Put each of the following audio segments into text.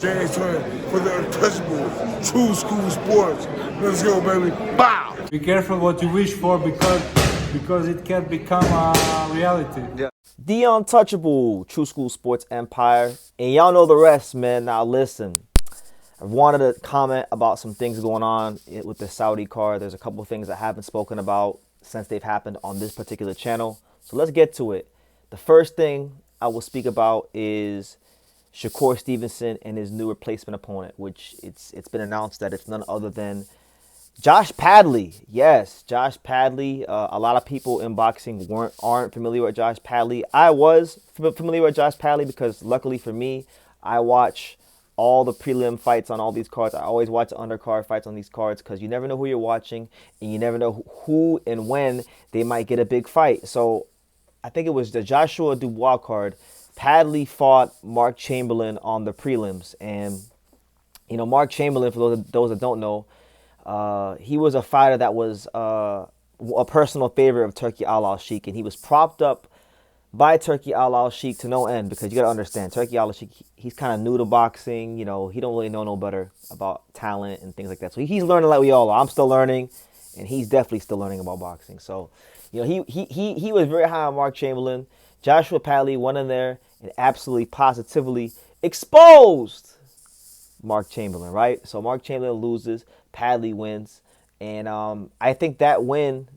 James Twin for the untouchable true school sports. Let's go, baby. Bow! Be careful what you wish for because it can become a reality. Yeah. The untouchable True School Sports Empire. And y'all know the rest, man. Now listen. I wanted to comment about some things going on with the Saudi card. There's a couple of things that haven't spoken about since they've happened on this particular channel. So let's get to it. The first thing I will speak about is Shakur Stevenson and his new replacement opponent, which it's been announced that it's none other than Josh Padley. Yes, Josh Padley. A lot of people in boxing aren't familiar with Josh Padley. I was familiar with Josh Padley because luckily for me, I watch all the prelim fights on all these cards. I always watch the undercard fights on these cards because you never know who you're watching and you never know who and when they might get a big fight. So I think it was the Joshua Dubois card. Padley fought Mark Chamberlain on the prelims. And, you know, Mark Chamberlain, for those that don't know, he was a fighter that was a personal favorite of Turki Alalshikh. And he was propped up by Turki Alalshikh to no end because you got to understand, Turki Alalshikh, he's kind of new to boxing. You know, he don't really know no better about talent and things like that. So he's learning like we all are. I'm still learning, and he's definitely still learning about boxing. So, you know, he was very high on Mark Chamberlain. Joshua Padley went in there and absolutely positively exposed Mark Chamberlain, right? So Mark Chamberlain loses, Padley wins, and I think that win,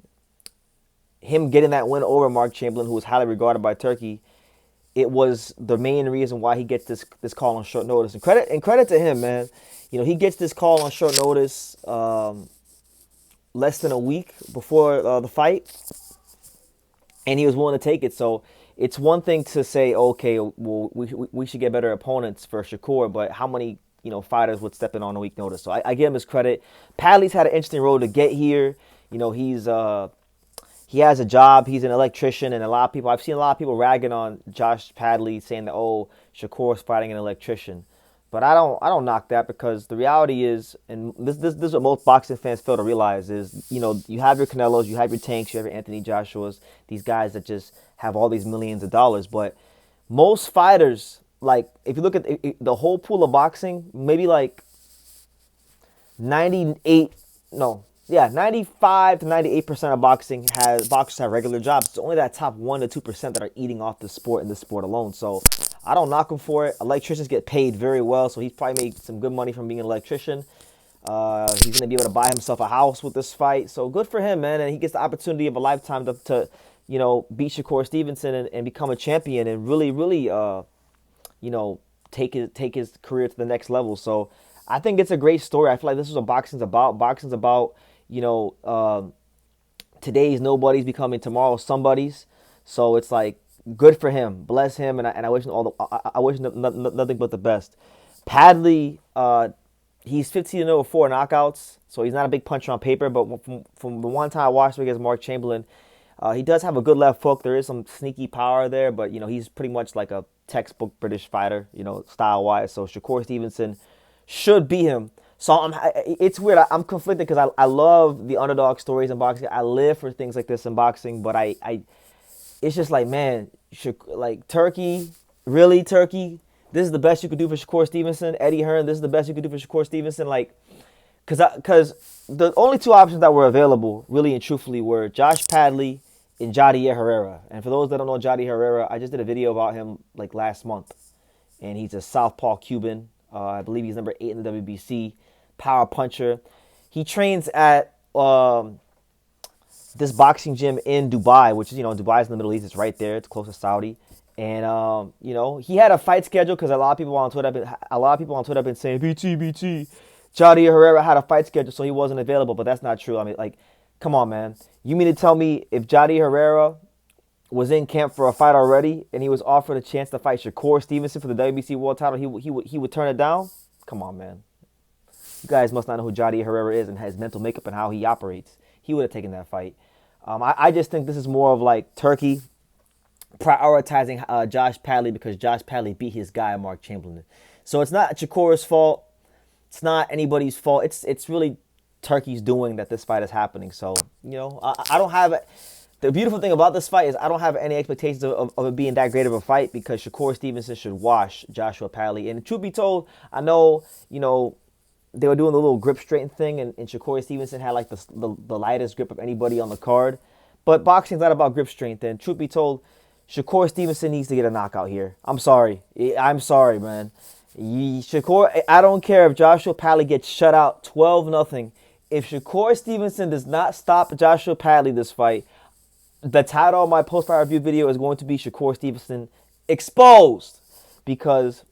him getting that win over Mark Chamberlain, who was highly regarded by Turkey, it was the main reason why he gets this call on short notice. And credit to him, man. You know, he gets this call on short notice less than a week before the fight, and he was willing to take it. So it's one thing to say, okay, well, we should get better opponents for Shakur, but how many, you know, fighters would step in on a week notice? So I give him his credit. Padley's had an interesting road to get here. You know, he has a job. He's an electrician, and I've seen a lot of people ragging on Josh Padley, saying that, oh, Shakur's fighting an electrician. But I don't knock that because the reality is, and this is what most boxing fans fail to realize is, you know, you have your Canelos, you have your Tanks, you have your Anthony Joshuas, these guys that just have all these millions of dollars. But most fighters, like, if you look at the whole pool of boxing, maybe like 95 to 98% of boxers have regular jobs. It's only that top 1 to 2% that are eating off the sport and the sport alone. So I don't knock him for it. Electricians get paid very well, so he's probably made some good money from being an electrician. He's going to be able to buy himself a house with this fight. So good for him, man. And he gets the opportunity of a lifetime to you know, beat Shakur Stevenson and become a champion and really, you know, take his career to the next level. So I think it's a great story. I feel like this is what boxing's about. Boxing's about, you know, today's nobodies becoming tomorrow's somebodies. So it's like, good for him. Bless him, and I wish him I wish nothing but the best. Padley, he's 15-0 with 4 knockouts, so he's not a big puncher on paper. But from the one time I watched him against Mark Chamberlain, he does have a good left hook. There is some sneaky power there, but you know, he's pretty much like a textbook British fighter, you know, style-wise. So Shakur Stevenson should beat him. So it's weird. I'm conflicted because I love the underdog stories in boxing. I live for things like this in boxing, but it's just like, man, like Turkey, really Turkey? This is the best you could do for Shakur Stevenson. Eddie Hearn, this is the best you could do for Shakur Stevenson. Like, because the only 2 options that were available, really and truthfully, were Josh Padley and Jadier Herrera. And for those that don't know Jadier Herrera, I just did a video about him like last month, and he's a southpaw Cuban. I believe he's number 8 in the WBC, power puncher. He trains at this boxing gym in Dubai, which is, you know, Dubai's in the Middle East. It's right there. It's close to Saudi. And, you know, he had a fight schedule because a lot of people on Twitter have been saying, BT, Jadier Herrera had a fight schedule, so he wasn't available. But that's not true. I mean, like, come on, man. You mean to tell me if Jadier Herrera was in camp for a fight already and he was offered a chance to fight Shakur Stevenson for the WBC world title, he would turn it down? Come on, man. You guys must not know who Jadier Herrera is and his mental makeup and how he operates. He would have taken that fight. I just think this is more of like Turkey prioritizing Josh Padley because Josh Padley beat his guy, Mark Chamberlain. So it's not Shakur's fault. It's not anybody's fault. It's really Turkey's doing that this fight is happening. So, you know, I don't have it. The beautiful thing about this fight is I don't have any expectations of it being that great of a fight because Shakur Stevenson should wash Joshua Padley. And truth be told, I know, they were doing the little grip straighten thing, and Shakur Stevenson had like the lightest grip of anybody on the card. But boxing's not about grip strength. And truth be told, Shakur Stevenson needs to get a knockout here. I'm sorry. I'm sorry, man. Shakur, I don't care if Joshua Padley gets shut out 12-0. If Shakur Stevenson does not stop Joshua Padley this fight, the title of my post-fight review video is going to be Shakur Stevenson exposed, because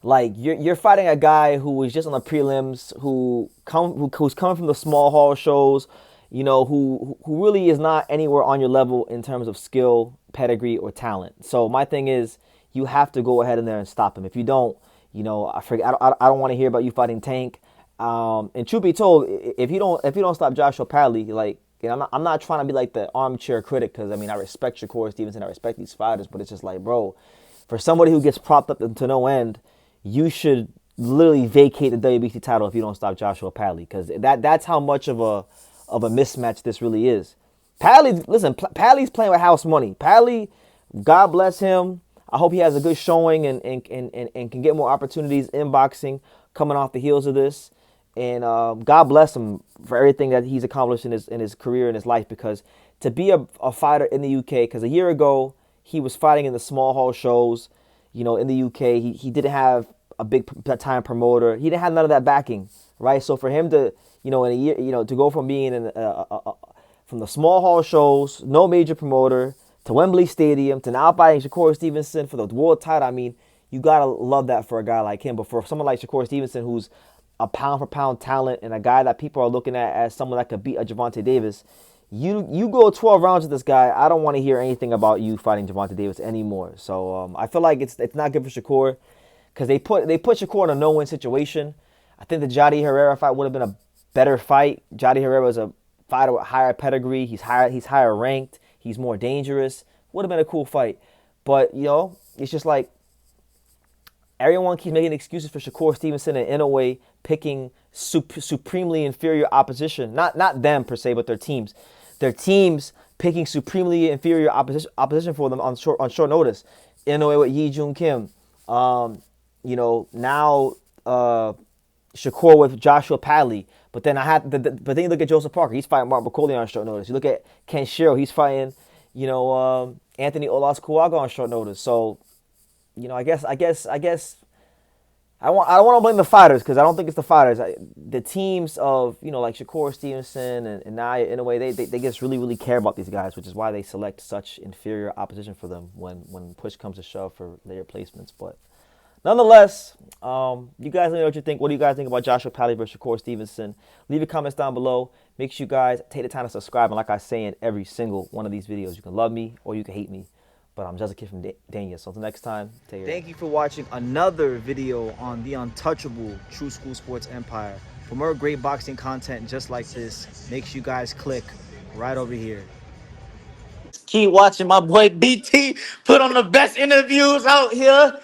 like you're fighting a guy who was just on the prelims, who's coming from the small hall shows, who really is not anywhere on your level in terms of skill, pedigree, or talent. So my thing is, you have to go ahead in there and stop him. If you don't, I don't want to hear about you fighting Tank. And truth be told, if you don't stop Joshua Padley, like, I'm not trying to be like the armchair critic, because I respect Shakur Stevenson, I respect these fighters, but it's just like, bro, for somebody who gets propped up to no end, you literally vacate the WBC title if you don't stop Joshua Padley, because that's how much of a mismatch this really is. Padley's playing with house money. Padley, God bless him. I hope he has a good showing and can get more opportunities in boxing coming off the heels of this. And God bless him for everything that he's accomplished in his career and his life, because to be a fighter in the UK, because a year ago he was fighting in the small hall shows, in the UK. He didn't have a big time promoter. He didn't have none of that backing, right? So for him to, in a year, to go from being from the small hall shows, no major promoter, to Wembley Stadium, to now fighting Shakur Stevenson for the world title, you gotta love that for a guy like him. But for someone like Shakur Stevenson, who's a pound for pound talent and a guy that people are looking at as someone that could beat a Gervonta Davis, you go 12 rounds with this guy, I don't want to hear anything about you fighting Gervonta Davis anymore. So I feel like it's not good for Shakur, because they put Shakur in a no-win situation. I think the Jadi Herrera fight would have been a better fight. Jadi Herrera is a fighter with higher pedigree. He's higher ranked. He's more dangerous. Would have been a cool fight. But, it's just like everyone keeps making excuses for Shakur Stevenson and, in a way, picking supremely inferior opposition. Not them, per se, but their teams. Their teams picking supremely inferior opposition for them on short notice. In a way with Yi Jun Kim. Now Shakur with Joshua Padley. But then but then you look at Joseph Parker. He's fighting Mark McCauley on short notice. You look at Ken Shiro. He's fighting, Anthony Olas-Kuwaga on short notice. So, I guess I don't want to blame the fighters, because I don't think it's the fighters. The teams of, like Shakur Stevenson and Naya, in a way, they just really, really care about these guys, which is why they select such inferior opposition for them when push comes to shove for later placements. But nonetheless, you guys let me know what you think. What do you guys think about Joshua Padley versus Shakur Stevenson? Leave your comments down below. Make sure you guys take the time to subscribe. And like I say in every single one of these videos, you can love me or you can hate me. But I'm just a kid from Dania. So until next time, take care. Thank you for watching another video on the untouchable True School Sports Empire. For more great boxing content just like this, make sure you guys click right over here. Keep watching my boy BT put on the best interviews out here.